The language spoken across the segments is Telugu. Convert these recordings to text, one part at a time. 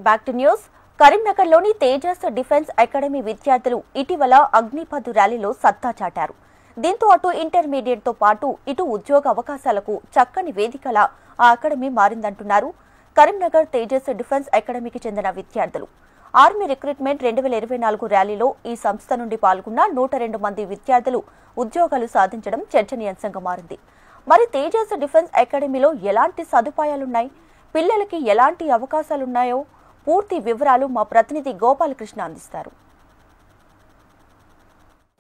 Back to news. కరీంనగర్లోని తేజస్ డిఫెన్స్ అకాడమీ విద్యార్థులు ఇటీవల అగ్నిపథ్ ర్యాలీలో సత్తా చాటారు. దీంతో అటు ఇంటర్మీడియట్తో పాటు ఇటు ఉద్యోగ అవకాశాలకు చక్కని వేదికలా ఆ అకాడమీ మారిందంటున్నారు కరీంనగర్ తేజస్ డిఫెన్స్ అకాడమీకి చెందిన విద్యార్థులు. ఆర్మీ రిక్రూట్మెంట్ 2024 ర్యాలీలో ఈ సంస్థ నుండి పాల్గొన్న 102 మంది విద్యార్థులు ఉద్యోగాలు సాధించడం చర్చనీయాంశంగా మారింది. మరి తేజస్ డిఫెన్స్ అకాడమీలో ఎలాంటి సదుపాయాలున్నాయి, పిల్లలకి ఎలాంటి అవకాశాలున్నాయో పూర్తి వివరాలు మా ప్రతినిధి గోపాలకృష్ణ అందిస్తారు.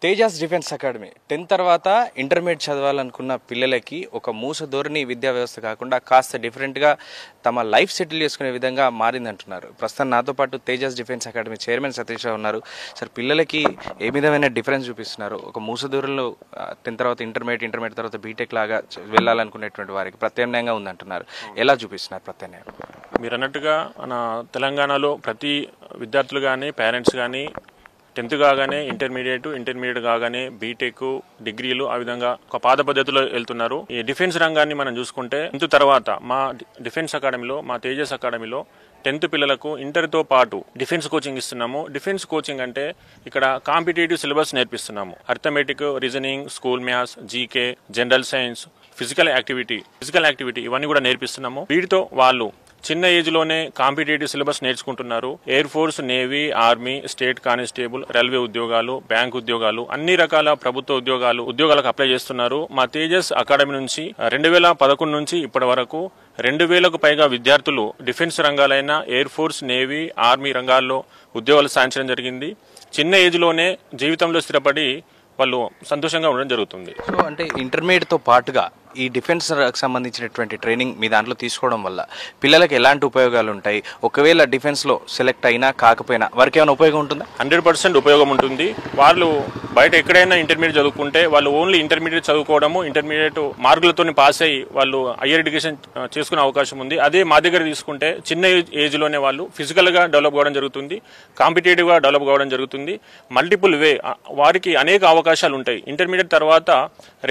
తేజస్ డిఫెన్స్ అకాడమీ 10th తర్వాత ఇంటర్మీడియట్ చదవాలనుకున్న పిల్లలకి ఒక మూస ధోరణి విద్యా వ్యవస్థ కాకుండా కాస్త డిఫరెంట్గా తమ లైఫ్ సెటిల్ చేసుకునే విధంగా మారిందంటున్నారు. ప్రస్తుతం నాతో పాటు Tejas defence academy chairman Satish Rao ఉన్నారు. సార్, పిల్లలకి ఏ విధమైన డిఫరెన్స్ చూపిస్తున్నారు? ఒక మూస ధోరణిలో 10th తర్వాత ఇంటర్మీడియట్ తర్వాత బీటెక్ లాగా వెళ్ళాలనుకునేటువంటి వారికి ప్రత్యామ్నాయంగా ఉందంటున్నారు. ఎలా చూపిస్తున్నారు ప్రత్యామ్నాయం? మీరు అన్నట్టుగా మన తెలంగాణలో ప్రతి విద్యార్థులు కానీ పేరెంట్స్ కానీ 10th కాగానే ఇంటర్మీడియట్ కాగానే బీటెక్, డిగ్రీలు ఆ విధంగా ఒక పాద పద్ధతిలో వెళ్తున్నారు. ఈ డిఫెన్స్ రంగాన్ని మనం చూసుకుంటే 10th తర్వాత మా డిఫెన్స్ అకాడమీలో, మా తేజస్ అకాడమీలో 10th పిల్లలకు ఇంటర్తో పాటు డిఫెన్స్ కోచింగ్ ఇస్తున్నాము. డిఫెన్స్ కోచింగ్ అంటే ఇక్కడ కాంపిటేటివ్ సిలబస్ నేర్పిస్తున్నాము. Arithmetic, reasoning, school maths, GK, general science, physical activity ఇవన్నీ కూడా నేర్పిస్తున్నాము. వీటితో వాళ్ళు చిన్న ఏజ్ లోనే కాంపిటేటివ్ సిలబస్ నేర్చుకుంటున్నారు. Air force, navy, army, state constable, railway ఉద్యోగాలు, బ్యాంక్ ఉద్యోగాలు, అన్ని రకాల ప్రభుత్వ ఉద్యోగాలకు అప్లై చేస్తున్నారు. మా తేజస్ అకాడమీ నుంచి 2011 నుంచి ఇప్పటి వరకు 2000కు పైగా విద్యార్థులు డిఫెన్స్ రంగాలైన ఎయిర్ ఫోర్స్, నేవీ, ఆర్మీ రంగాల్లో ఉద్యోగాలు సాధించడం జరిగింది. చిన్న ఏజ్ లోనే జీవితంలో స్థిరపడి వాళ్ళు సంతోషంగా ఉండడం జరుగుతుంది. సో అంటే ఇంటర్మీడియట్తో పాటుగా ఈ డిఫెన్స్ సంబంధించినటువంటి ట్రైనింగ్ మీ దాంట్లో తీసుకోవడం వల్ల పిల్లలకు ఎలాంటి ఉపయోగాలు ఉంటాయి? ఒకవేళ డిఫెన్స్లో సెలెక్ట్ అయినా కాకపోయినా వారికి ఏమైనా ఉపయోగం ఉంటుందా? 100% ఉపయోగం ఉంటుంది. వాళ్ళు బయట ఎక్కడైనా ఇంటర్మీడియట్ చదువుకుంటే వాళ్ళు ఓన్లీ ఇంటర్మీడియట్ చదువుకోవడము, ఇంటర్మీడియట్ మార్కులతో పాస్ అయ్యి వాళ్ళు హయ్యర్ ఎడ్యుకేషన్ చేసుకునే అవకాశం ఉంది. అదే మా దగ్గర తీసుకుంటే చిన్న ఏజ్లోనే వాళ్ళు ఫిజికల్గా డెవలప్ కావడం జరుగుతుంది, కాంపిటేటివ్గా డెవలప్ కావడం జరుగుతుంది. మల్టిపుల్ వే వారికి అనేక అవకాశాలు ఉంటాయి. ఇంటర్మీడియట్ తర్వాత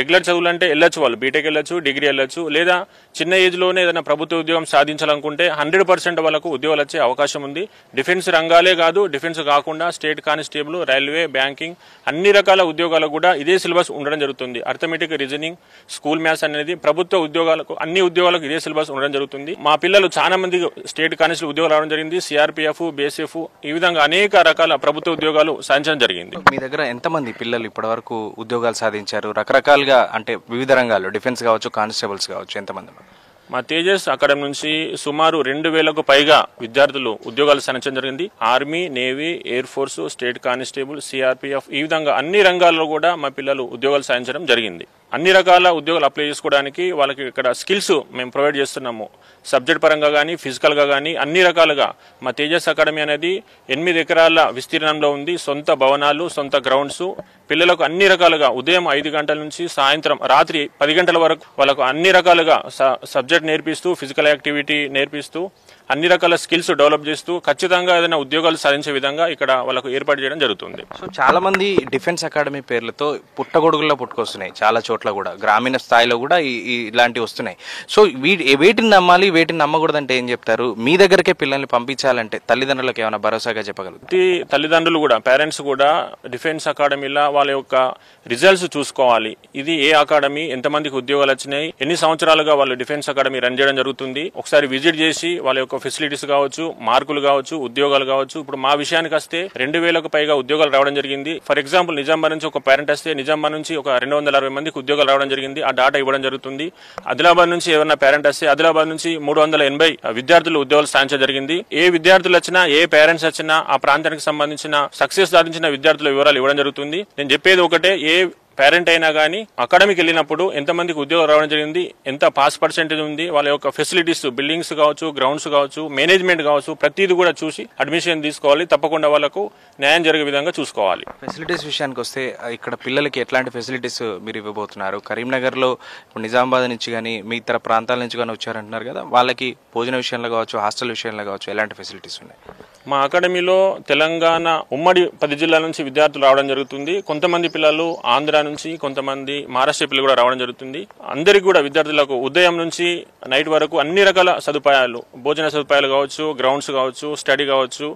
రెగ్యులర్ చదువులు అంటే వెళ్ళొచ్చు, వాళ్ళు బీటెక్ వెళ్ళొచ్చు, డిగ్రీ వెళ్ళొచ్చు, లేదా చిన్న ఏజ్లోనే ఏదైనా ప్రభుత్వ ఉద్యోగం సాధించాలనుకుంటే 100% వాళ్ళకు ఉద్యోగాలు వచ్చే అవకాశం ఉంది. డిఫెన్స్ రంగాలే కాదు, డిఫెన్స్ కాకుండా స్టేట్ కానిస్టేబుల్, రైల్వే, బ్యాంకింగ్ అన్ని రకాల ఉద్యోగాలకు కూడా ఇదే సిలబస్ ఉండడం జరుగుతుంది. అర్థమెటిక్, రీజనింగ్, స్కూల్ మ్యాథ్స్ అనేది ప్రభుత్వ ఉద్యోగాలకు, అన్ని ఉద్యోగాలకు ఇదే సిలబస్ ఉండడం జరుగుతుంది. మా పిల్లలు చాలా మంది స్టేట్ కానిస్టేబుల్ ఉద్యోగాలు రావడం జరిగింది. సిఆర్పిఎఫ్, బీఎస్ఎఫ్ ఈ విధంగా అనేక రకాల ప్రభుత్వ ఉద్యోగాలు సాధించడం జరిగింది. మీ దగ్గర ఎంతమంది పిల్లలు ఇప్పటి వరకు ఉద్యోగాలు సాధించారు? రకరకాలుగా అంటే వివిధ రంగాల్లో డిఫెన్స్ కావచ్చు, కానిస్టేబుల్స్ కావచ్చు, ఎంతమంది? మా తేజస్ అకాడమీ నుంచి సుమారు 2000కు పైగా విద్యార్థులు ఉద్యోగాలు సాధించడం జరిగింది. Army, navy, air force, state constable, CRPF ఈ విధంగా అన్ని రంగాల్లో కూడా మా పిల్లలు ఉద్యోగాలు సాధించడం జరిగింది. అన్ని రకాల ఉద్యోగాలు అప్లై చేసుకోవడానికి వాళ్ళకి ఇక్కడ స్కిల్స్ మేము ప్రొవైడ్ చేస్తున్నాము. సబ్జెక్ట్ పరంగా కానీ, ఫిజికల్గా కానీ అన్ని రకాలుగా మా తేజస్ అకాడమీ అనేది 8 ఎకరాల విస్తీర్ణంలో ఉంది. సొంత భవనాలు, సొంత గ్రౌండ్స్. పిల్లలకు అన్ని రకాలుగా ఉదయం 5 గంటల నుంచి సాయంత్రం రాత్రి 10 గంటల వరకు వాళ్ళకు అన్ని రకాలుగా సబ్జెక్ట్ నేర్పిస్తూ, ఫిజికల్ యాక్టివిటీ నేర్పిస్తూ, అన్ని రకాల స్కిల్స్ డెవలప్ చేస్తూ ఖచ్చితంగా ఏదైనా ఉద్యోగాలు సాధించే విధంగా ఇక్కడ వాళ్ళకు ఏర్పాటు చేయడం జరుగుతుంది. సో చాలా మంది డిఫెన్స్ అకాడమీ పేర్లతో పుట్టగొడుగుల్లో పుట్టుకొస్తున్నాయి. చాలా చోట్ల కూడా గ్రామీణ స్థాయిలో కూడా ఇలాంటివి వస్తున్నాయి. సో వేటిని నమ్మాలి, వేటిని నమ్మకూడదంటే ఏం చెప్తారు? మీ దగ్గరకే పిల్లల్ని పంపించాలంటే తల్లిదండ్రులకు ఏమైనా భరోసాగా చెప్పగలరు? తల్లిదండ్రులు కూడా, పేరెంట్స్ కూడా డిఫెన్స్ అకాడమీలో వాళ్ళ యొక్క రిజల్ట్స్ చూసుకోవాలి. ఇది ఏ అకాడమీ, ఎంతమందికి ఉద్యోగాలు వచ్చినాయి, ఎన్ని సంవత్సరాలుగా వాళ్ళు డిఫెన్స్ అకాడమీ రన్ చేయడం జరుగుతుంది, ఒకసారి విజిట్ చేసి వాళ్ళ యొక్క ఫెసిలిటీస్ కావచ్చు, మార్కులు కావచ్చు, ఉద్యోగాలు కావచ్చు. ఇప్పుడు మా విషయానికి వస్తే 2000కు పైగా ఉద్యోగాలు రావడం జరిగింది. ఫర్ ఎగ్జాంపుల్ నిజామాబాద్ నుంచి ఒక పేరెంట్ వస్తే నిజామాబాద్ నుంచి ఒక 260 మందికి ఉద్యోగాలు రావడం జరిగింది. ఆ డాటా ఇవ్వడం జరుగుతుంది. ఆదిలాబాద్ నుంచి ఏమైనా పేరెంట్ వస్తే ఆదిలాబాద్ నుంచి 380 విద్యార్థులు ఉద్యోగాలు సాధించడం జరిగింది. ఏ విద్యార్థులు వచ్చినా, ఏ పేరెంట్స్ వచ్చినా ఆ ప్రాంతానికి సంబంధించిన సక్సెస్ సాధించిన విద్యార్థుల వివరాలు ఇవ్వడం జరుగుతుంది. నేను చెప్పేది ఒకటే, ఏ పేరెంట్ అయినా కానీ అకాడమీకి వెళ్ళినప్పుడు ఎంతమందికి ఉద్యోగాలు రావడం జరిగింది, ఎంత పాస్ పర్సెంటేజ్ ఉంది, వాళ్ళ యొక్క ఫెసిలిటీస్, బిల్డింగ్స్ కావచ్చు, గ్రౌండ్స్ కావచ్చు, మేనేజ్మెంట్ కావచ్చు, ప్రతిదీ కూడా చూసి అడ్మిషన్ తీసుకోవాలి. తప్పకుండా వాళ్ళకు న్యాయం జరిగే విధంగా చూసుకోవాలి. ఫెసిలిటీస్ విషయానికి వస్తే ఇక్కడ పిల్లలకి ఎట్లాంటి ఫెసిలిటీస్ మీరు ఇవ్వబోతున్నారు? కరీంనగర్లో ఇప్పుడు నిజామాబాద్ నుంచి కానీ మీ ఇతర ప్రాంతాల నుంచి కానీ వచ్చారంటున్నారు కదా, వాళ్ళకి భోజన విషయంలో కావచ్చు, హాస్టల్ విషయంలో కావచ్చు, ఎలాంటి ఫెసిలిటీస్ ఉన్నాయి? మా అకాడమీలో తెలంగాణ ఉమ్మడి 10 జిల్లాల నుంచి విద్యార్థులు రావడం జరుగుతుంది. కొంతమంది పిల్లలు ఆంధ్ర నుంచి కొంతమంది మహారాష్ట్ర పిల్లలు కూడా రావడం జరుగుతుంది. అందరికి కూడా విద్యార్థులకు ఉదయం నుంచి నైట్ వరకు అన్ని రకాల సదుపాయాలు, భోజన సదుపాయాలు కావచ్చు, గ్రౌండ్స్ కావచ్చు, స్టడీ కావచ్చు,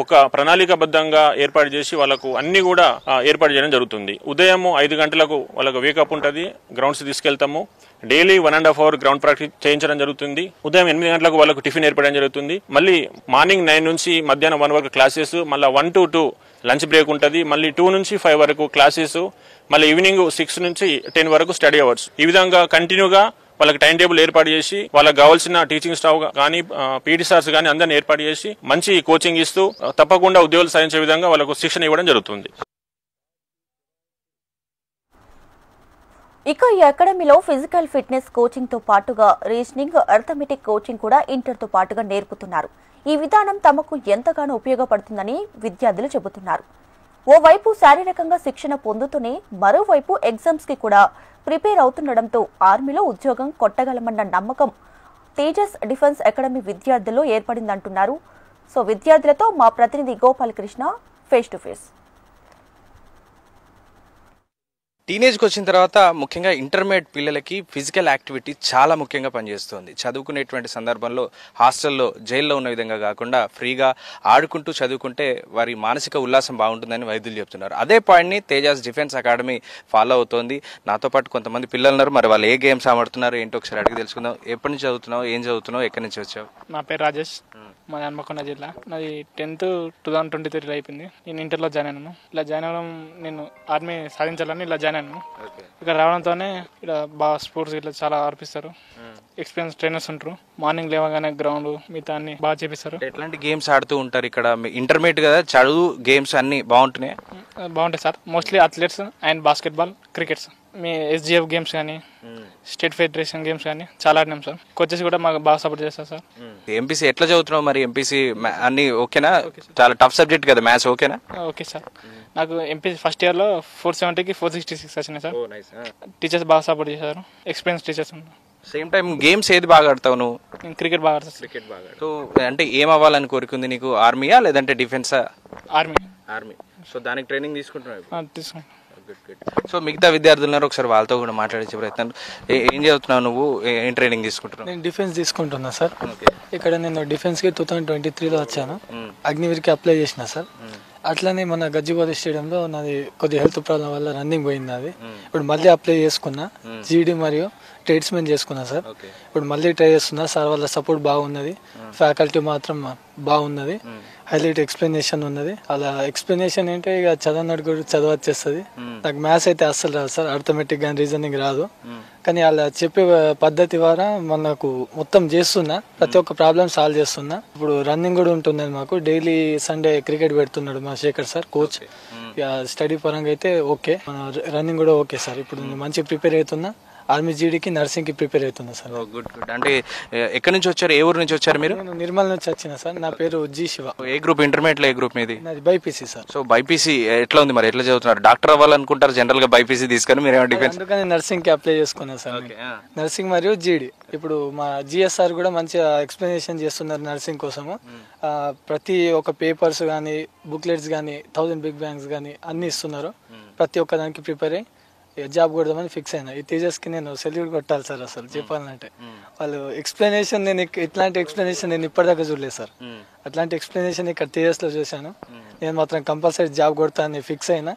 ఒక ప్రణాళికాబద్ధంగా ఏర్పాటు చేసి వాళ్ళకు అన్ని కూడా ఏర్పాటు చేయడం జరుగుతుంది. ఉదయం 5 గంటలకు వాళ్ళకు వేకప్ ఉంటుంది, గ్రౌండ్స్ తీసుకెళ్తాము. డైలీ 1.5 hour గ్రౌండ్ ప్రాక్టీస్ చేయించడం జరుగుతుంది. ఉదయం 8 గంటలకు వాళ్ళకు టిఫిన్ ఏర్పడడం జరుగుతుంది. మళ్ళీ మార్నింగ్ 9 నుంచి మధ్యాహ్నం 1 వరకు క్లాసెస్, మళ్ళీ 1 to 2 లంచ్ బ్రేక్ ఉంటుంది. మళ్ళీ 2 నుంచి 5 వరకు క్లాసెస్, మళ్ళీ ఈవినింగ్ 6 నుంచి 10 వరకు స్టడీ అవర్స్. ఈ విధంగా కంటిన్యూగా వాళ్ళకి టైం టేబుల్ ఏర్పాటు చేసి వాళ్ళకి కావాల్సిన టీచింగ్ స్టాఫ్ కానీ పీటీ సార్స్ కానీ అందరిని ఏర్పాటు చేసి మంచి కోచింగ్ ఇస్తూ తప్పకుండా ఉద్యోగాలు సాధించే విధంగా వాళ్ళకు శిక్షణ ఇవ్వడం జరుగుతుంది. ఇక ఈ అకాడమీలో ఫిజికల్ ఫిట్నెస్ కోచింగ్ తో పాటుగా రీజనింగ్, అర్థమెటిక్ కోచింగ్ కూడా ఇంటర్ తో పాటుగా నేర్పుతున్నారు. ఈ విధానం తమకు ఎంతగానో ఉపయోగపడుతుందని విద్యార్థులు చెబుతున్నారు. ఓవైపు శారీరకంగా శిక్షణ పొందుతూనే మరోవైపు ఎగ్జామ్స్ కి కూడా ప్రిపేర్ అవుతుండటంతో ఆర్మీలో ఉద్యోగం కొట్టగలమన్న నమ్మకం తేజస్ డిఫెన్స్ అకాడమీ విద్యార్థుల్లో ఏర్పడిందంటున్నారు. సో విద్యార్థులతో మా ప్రతినిధి గోపాలకృష్ణ ఫేస్ టు ఫేస్. టీనేజ్కి వచ్చిన తర్వాత ముఖ్యంగా ఇంటర్మీడియట్ పిల్లలకి ఫిజికల్ యాక్టివిటీ చాలా ముఖ్యంగా పనిచేస్తుంది. చదువుకునేటువంటి సందర్భంలో హాస్టల్లో, జైల్లో ఉన్న విధంగా కాకుండా ఫ్రీగా ఆడుకుంటూ చదువుకుంటే వారి మానసిక ఉల్లాసం బాగుంటుందని వైద్యులు చెప్తున్నారు. అదే పాయింట్ని తేజస్ డిఫెన్స్ అకాడమీ ఫాలో అవుతోంది. నాతో పాటు కొంతమంది పిల్లలు ఉన్నారు. మరి వాళ్ళు ఏ గేమ్స్ ఆడుతున్నారు ఏంటో ఒకసారి అడిగి తెలుసుకుందాం. ఎప్పటి నుంచి చదువుతున్నావు, ఏం చదువుతున్నావు, ఎక్కడి నుంచి వచ్చావు? నా పేరు రాజేష్, మాది హన్మకొండ జిల్లా. నాది 10th 2023 అయిపోయింది. నేను ఇంటర్లో జాయిన్ అయినాను. ఇలా జాయిన్ అవ్వడం నేను ఆర్మీ సాధించాలని ఇలా జాయిన్ అయినాను. ఇక్కడ రావడంతోనే ఇక్కడ బాగా స్పోర్ట్స్ ఇట్లా చాలా ఆర్పిస్తారు. ఎక్స్పీరియన్స్ ట్రైనర్స్ ఉంటారు. మార్నింగ్ లేవగానే గ్రౌండ్ మిగతా అన్ని బాగా చేపిస్తారు. ఎట్లాంటి గేమ్స్ ఆడుతూ ఉంటారు ఇక్కడ? ఇంటర్మీడియట్ కదా, చదువు గేమ్స్ అన్ని బాగుంటున్నాయి? బాగుంటాయి sir. Mostly athletes and basketball, crickets, me SGF games కానీ స్టేట్ ఫెడరేషన్ గేమ్స్ కానీ చాలా ఆడినాం సార్. కోచెస్ కూడా మాకు బాగా సపోర్ట్ చేస్తారు సార్. ఎంపీసీ ఎట్లా చదువుతున్నావు మరి? ఎంపీసీ అన్ని ఓకేనా? చాలా టఫ్ సబ్జెక్ట్ కదా మ్యాథ్స్, ఓకేనా? Okay sir. నాకు ఎంపీసీ ఫస్ట్ ఇయర్లో 470కి 466 వచ్చినాయి సార్. టీచర్స్ బాగా సపోర్ట్ చేశారు, ఎక్స్పీరియన్స్ టీచర్స్ ఉన్నారు. సేమ్ టైం గేమ్స్ ఏది బాగా ఆడతావు నువ్వు? నేను క్రికెట్ బాగా ఆడతాను. క్రికెట్ బాగా. సో అంటే ఏం అవ్వాలని కోరుకుంది నీకు? ఆర్మీయా లేదంటే డిఫెన్సా? ఆర్మీ. ఆర్మీ. సో దానికి ట్రైనింగ్ తీసుకుంటున్నావు? తీసుకుంటాను. సో మిగతా విద్యార్థులున్నారు, ఒకసారి వాళ్ళతో కూడా మాట్లాడించే ప్రయత్నం. ఏం చదువుతున్నావు నువ్వు, ఏం ట్రైనింగ్ తీసుకుంటున్నావు? నేను డిఫెన్స్ తీసుకుంటున్నా సార్. ఇక్కడ నేను డిఫెన్స్కి 2023లో వచ్చాను. అగ్నివీర్కి అప్లై చేసిన సార్. అట్లనే మన గచ్చిబౌలి స్టేడియంలో నాది కొద్దిగా హెల్త్ ప్రాబ్లం వల్ల రన్నింగ్ పోయింది. అది ఇప్పుడు మళ్ళీ అప్లై చేసుకున్నా, జీడీ మరియు ట్రేడ్స్మెన్ చేసుకున్నా సార్. ఇప్పుడు మళ్ళీ ట్రై చేస్తున్నా సార్. వాళ్ళ సపోర్ట్ బాగున్నది, ఫ్యాకల్టీ మాత్రం బాగున్నది, హైలైట్ ఎక్స్ప్లెనేషన్ ఉన్నది. అలా ఎక్స్ప్లెనేషన్ ఏంటంటే ఇక చదవనట్టు కూడా చదవచ్చేస్తుంది. నాకు మ్యాథ్స్ అయితే అస్సలు రాదు సార్, అర్థమెటిక్ కానీ రీజనింగ్ రాదు. కానీ అలా చెప్పే పద్ధతి ద్వారా మనకు మొత్తం చేస్తున్నా, ప్రతి ఒక్క ప్రాబ్లమ్ సాల్వ్ చేస్తున్నా. ఇప్పుడు రన్నింగ్ కూడా ఉంటున్నది మాకు. డైలీ సండే క్రికెట్ పెడుతున్నాడు మా శేఖర్ సార్, కోచ్. స్టడీ పరంగా అయితే ఓకే, రన్నింగ్ కూడా ఓకే సార్. ఇప్పుడు నేను మంచిగా ప్రిపేర్ అవుతున్నా. ఆర్మీ జీడీకి, నర్సింగ్ కి ప్రిపేర్ అవుతున్నా సార్. Good good. అంటే ఎక్కడి నుంచి వచ్చారు, ఏ ఊరు నుంచి వచ్చారు మీరు? నేను నిర్మల్ నుంచి వచ్చిన సార్. నా పేరు జీ శివ. ఏ గ్రూప్? ఇంటర్మీడియట్ లో ఏ గ్రూప్ మీది? నాది బైపీసీ సార్. సో బైపీసీ ఎట్లా ఉంది మరి, ఎట్లా చదువుతున్నారు? డాక్టర్ అవ్వాలనుకుంటారు జనరల్ గా బైపీసీ తీసుకొని, మీరు డిఫెన్స్? అందుకని నర్సింగ్ కి అప్లై చేసుకున్నా సార్. నర్సింగ్ మరియు జీడీ. ఇప్పుడు మా జిఎస్ఆర్ కూడా మంచిగా ఎక్స్ప్లెనేషన్ చేస్తున్నారు నర్సింగ్ కోసము. ప్రతి ఒక్క పేపర్స్ కానీ, బుక్లెట్స్ కానీ, 1000 బిగ్ బ్యాంగ్స్ కానీ అన్ని ఇస్తున్నారు. ప్రతి ఒక్క దానికి ప్రిపేర్ అయ్యి జాబ్ కొడదామని ఫిక్స్ అయినా. ఈ తేజస్కి నేను సెల్యూట్ కొట్టాలి సార్. అసలు చెప్పాలంటే వాళ్ళు ఎక్స్ప్లెనేషన్, నేను ఇట్లాంటి ఎక్స్ప్లెనేషన్ నేను ఇప్పటిదాకా చూడలేదు సార్. అట్లాంటి ఎక్స్ప్లెనేషన్ ఇక్కడ తేజస్లో చూశాను. నేను మాత్రం కంపల్సరీ జాబ్ కొడతా అని ఫిక్స్ అయినా.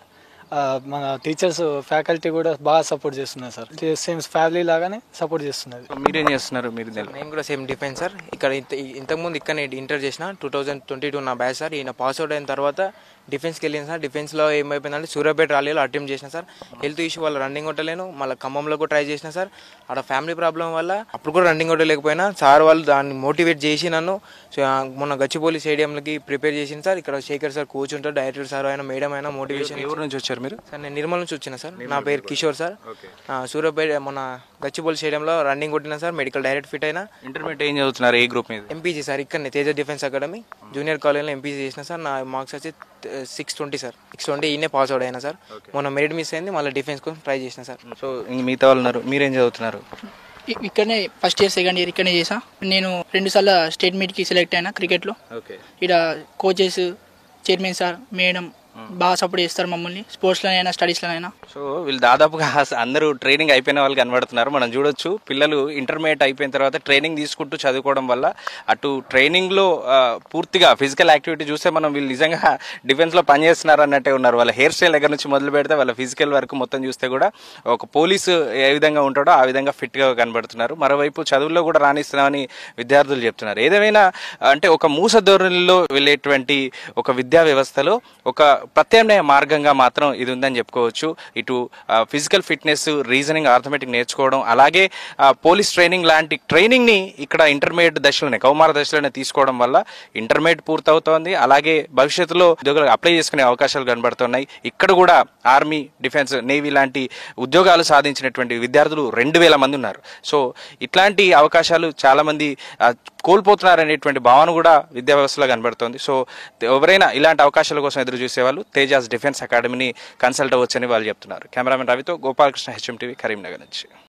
మన టీచర్స్, ఫ్యాకల్టీ కూడా బాగా సపోర్ట్ చేస్తున్నారు సార్. సేమ్ ఫ్యామిలీ లాగానే సపోర్ట్ చేస్తున్నారు. మీరేం చేస్తున్నారు? నేను కూడా సేమ్ డిఫెన్స్ సార్. ఇక్కడ ఇంతకుముందు ఇక్కడ ఇంటర్ చేసిన 2022 నా బ్యాచ్ సార్. ఈయన పాస్ అవుట్ అయిన తర్వాత డిఫెన్స్కి వెళ్ళింది సార్. డిఫెన్స్లో ఏమైపోయిందంటే సూర్యాపేట ర్యాలీలో అటెంప్ట్ చేసిన సార్. హెల్త్ ఇష్యూ వల్ల రన్నింగ్ కొట్టలేను. మళ్ళీ ఖమ్మంలో కూడా ట్రై చేసిన సార్. అక్కడ ఫ్యామిలీ ప్రాబ్లం వల్ల అప్పుడు కూడా రన్నింగ్ కొట్టలేకపోయినా సార్ వాళ్ళు దాన్ని మోటివేట్ చేసి నన్ను మొన్న గచ్చిబౌలి స్టేడియంకి ప్రిపేర్ చేసింది సార్. ఇక్కడ శేఖర్ సార్ కోచ్ ఉంటారు, డైరెక్టర్ సార్ అయినా, మేడం అయినా మోటివేషన్. ఎవరి నుంచి వచ్చారు మీరు? సార్ నేను నిర్మల్ నుంచి వచ్చిన సార్. నా పేరు కిషోర్ సార్. సూర్యాపేట మన గచ్చిబౌలి స్టేడియంలో రన్నింగ్ కొట్టిన సార్. మెడికల్ డైరెక్ట్ ఫిట్ అయినా. ఇంటర్మీడియట్ ఏం చదువుతున్నారు, ఏ గ్రూప్ మీద? MPC sir. ఇక్కడ తేజ డిఫెన్స్ అకాడమీ జూనియర్ కాలేజ్లో ఎంపీసీ చేసిన సార్. నా మార్క్స్ వచ్చి 620 సార్. 620 ఈయనే పాస్ అవుట్ అయినా సార్. మొన్న మెరిట్ మిస్ అయింది, మళ్ళీ డిఫెన్స్ కోసం ట్రై చేసిన సార్. సో మిగతా వాళ్ళు ఉన్నారు, మీరేం చదువుతున్నారు? ఇక్కడనే ఫస్ట్ ఇయర్, సెకండ్ ఇయర్ ఇక్కడనే చేసా. నేను 2 సార్లు స్టేట్ మీట్కి సెలెక్ట్ అయినా క్రికెట్లో. ఇక్కడ కోచెస్, చైర్మన్ సార్, మేడం బాగా సపోర్ట్ చేస్తారు మమ్మల్ని, స్పోర్ట్స్లోనైనా స్టడీస్లోనైనా. సో వీళ్ళు దాదాపుగా అందరూ ట్రైనింగ్ అయిపోయిన వాళ్ళు కనబడుతున్నారు. మనం చూడొచ్చు పిల్లలు ఇంటర్మీడియట్ అయిపోయిన తర్వాత ట్రైనింగ్ తీసుకుంటూ చదువుకోవడం వల్ల అటు ట్రైనింగ్లో పూర్తిగా ఫిజికల్ యాక్టివిటీ చూస్తే మనం వీళ్ళు నిజంగా డిఫెన్స్లో పనిచేస్తున్నారు అన్నట్టే ఉన్నారు. వాళ్ళ హెయిర్ స్టైల్ దగ్గర నుంచి మొదలు పెడితే వాళ్ళ ఫిజికల్ వరకు మొత్తం చూస్తే కూడా ఒక పోలీసు ఏ విధంగా ఉంటాడో ఆ విధంగా ఫిట్గా కనబడుతున్నారు. మరోవైపు చదువుల్లో కూడా రాణిస్తున్నామని విద్యార్థులు చెప్తున్నారు. ఏదేమైనా అంటే ఒక మూస ధోరణిలో వెళ్ళేటువంటి ఒక విద్యా వ్యవస్థలో ఒక ప్రత్యామ్నాయ మార్గంగా మాత్రం ఇది ఉందని చెప్పుకోవచ్చు. ఇటు ఫిజికల్ ఫిట్నెస్, రీజనింగ్, ఆర్థమెటిక్ నేర్చుకోవడం, అలాగే పోలీస్ ట్రైనింగ్ లాంటి ట్రైనింగ్ని ఇక్కడ ఇంటర్మీడియట్ దశలోనే, కౌమార దశలోనే తీసుకోవడం వల్ల ఇంటర్మీడియట్ పూర్తవుతోంది. అలాగే భవిష్యత్తులో ఉద్యోగాలు అప్లై చేసుకునే అవకాశాలు కనబడుతున్నాయి. ఇక్కడ కూడా ఆర్మీ, డిఫెన్స్, నేవీ లాంటి ఉద్యోగాలు సాధించినటువంటి విద్యార్థులు 2000 మంది ఉన్నారు. సో ఇట్లాంటి అవకాశాలు చాలామంది కోల్పోతున్నారనేటువంటి భావన కూడా విద్యా వ్యవస్థలో కనబడుతోంది. సో ఎవరైనా ఇలాంటి అవకాశాల కోసం ఎదురు చూసేవాళ్ళు తేజాస్ డిఫెన్స్ అకాడమీని కన్సల్ట్ అవ్వచ్చని వాళ్ళు చెప్తున్నారు. కెమెరామెన్ రవితో గోపాలకృష్ణ, HM TV, కరీంనగర్ నుంచి.